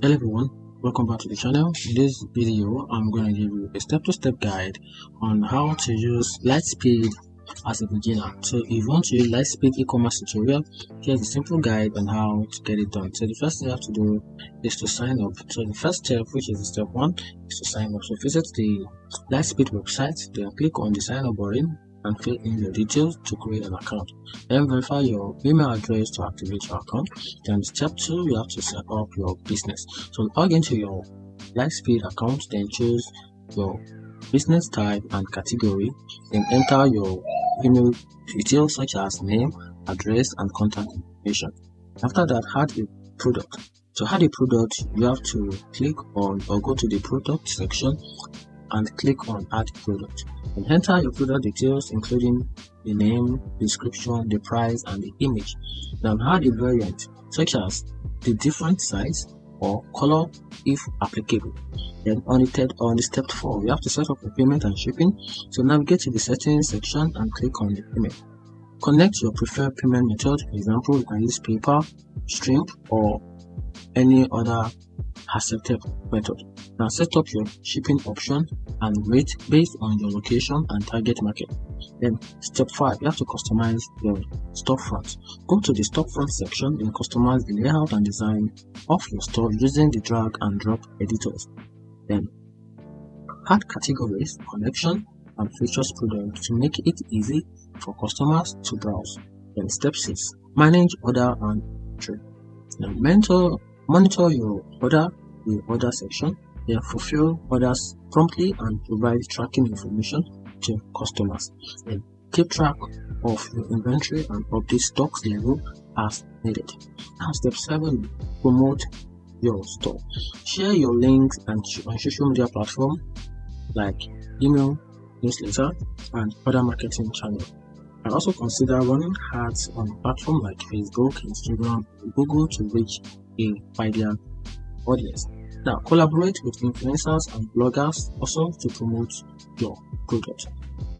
Hello everyone, welcome back to the channel. In this video, I'm going to give you a step-to-step guide on how to use Lightspeed as a beginner. So if you want to use Lightspeed e-commerce tutorial, here's a simple guide on how to get it done. So the first thing you have to do is to sign up. So the first step, which is step 1, is to sign up. So visit the Lightspeed website, then click on the sign up button and fill in your details to create an account. Then verify your email address to activate your account. Then step 2, you have to set up your business. So log into your Lightspeed account, then choose your business type and category, then enter your email details such as name, address, and contact information. After that, add a product. To add a product, you have to click on or go to the product section and click on add product, and enter your product details including the name, description, the price, and the image. Now add a variant such as the different size or color if applicable. Then on the step 4, you have to set up a payment and shipping. So navigate to the settings section and click on the payment. Connect your preferred payment method. For example, you can use PayPal, Stripe, or any other accepted method. Now set up your shipping option and rate based on your location and target market. Then step 5, you have to customize your storefront. Go to the storefront section and customize the layout and design of your store using the drag and drop editors. Then add categories, collection, and features products to make it easy for customers to browse. Then step 6, manage order and entry. Now monitor your order in order section, then fulfill orders promptly and provide tracking information to customers. Then keep track of your inventory and update stocks level as needed. Now step 7, promote your store. Share your links on social media platforms like email, newsletter, and other marketing channels. And also consider running ads on platforms like Facebook, Instagram, and Google to reach a wider audience. Now collaborate with influencers and bloggers also to promote your product.